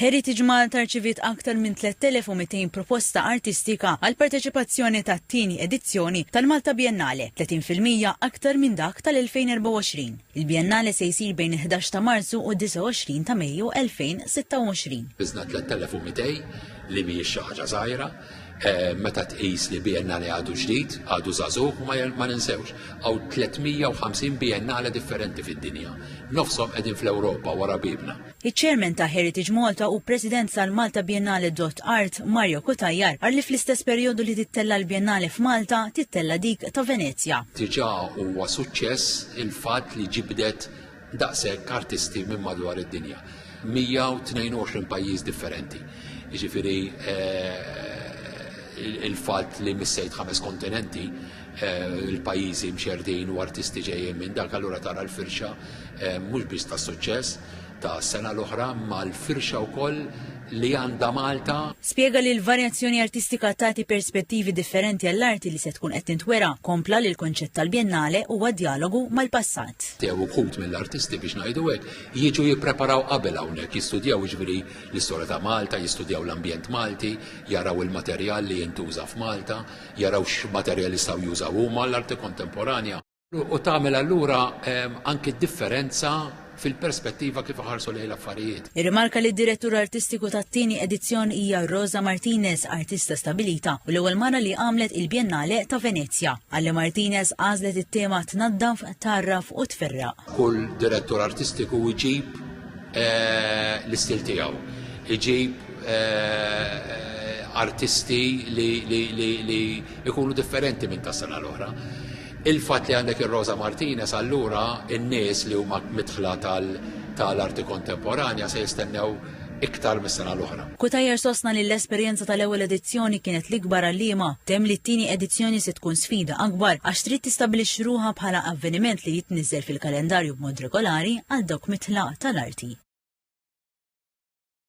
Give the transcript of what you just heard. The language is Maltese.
Heritage Malta rċivit aktar minn 3200 proposta artistika għal parteċipazzjoni tat-tieni edizzjoni tal-Malta Biennale, 30% aktar minn dak tal-2024. Il-Biennale se jsir bejn 11 ta' Marzu u 29 ta' Mejju 2026. Biżna 3200 li mhijiex xi ħaġa żgħira, meta tqis li biennale għadu ġdid, għadu żagħżugħ u ma ninsewx, għaw 350 biennale differenti fid-dinja. Nofshom qegħdin fl-Ewropa wara bibna. Iċ-Chairman ta' Heritage Malta u President tal-Malta Biennale.art Mario Kutajjar qal li fl-istess perjodu li tittella l-Biennale f'Malta tittella dik ta' Venezja. Diġà huwa suċċess il-fatt li ġibdet daqshekk artisti minn madwar id-dinja. 122 pajjiż differenti. Jiġifieri il-fatt li missejt 5 kontinenti, il-pajjiżi mxerdin u artisti ġejjin minn dak, allura tara l-firxa mhux biss ta' suċċess ta' sena l-oħra ma' l-firxa wkoll li għandha Malta. Spjega li l-varjazzjoni artistika tagħti perspettivi differenti għall-arti li se tkun qed tintwera, kompla li l-konċett tal-Biennale huwa dialogu mal-passat. Tew wħud mill-artisti biex ngħidu hekk jiġu jippreparaw qabel hawnhekk, jistudjaw jiġifieri l-istorja ta' Malta, jistudjaw l-ambjent Malti, jaraw il-materjal li jintuża f'Malta, jaraw x'materjal jistgħu jużaw huma l-arti kontemporanja. U tagħmel allura anke differenza fil-perspettiva kif ħarsu lejn l-affarijiet. Irrimarka li d-direttur artistiku tat-tieni edizzjoni hija Rosa Martinez, artista stabilita u l-ewwel mara li għamlet il-Biennale ta' Venezja. Għalli Martinez għażlet it-tema tnaddaf, tarraf u tferraq. Kull direttur artistiku jġib l-istil tiegħu, jġib artisti li jkunu differenti minn tas sena l-oħra. Il-fatt li għandek il-Rosa Martinez, allura in-nies li huma midħla tal-arti kontemporanja se jistennew iktar mis-sena l-oħra. Kutajjar sostna li l-esperjenza tal-ewwel edizzjoni kienet l-ikbar għallima, tem li t-tieni edizzjoni se tkun sfida akbar għax trid tistabbilixxi ruħha bħala avveniment li jitniżżel fil-kalendarju b'mod regolari għal dawk midħla tal-arti.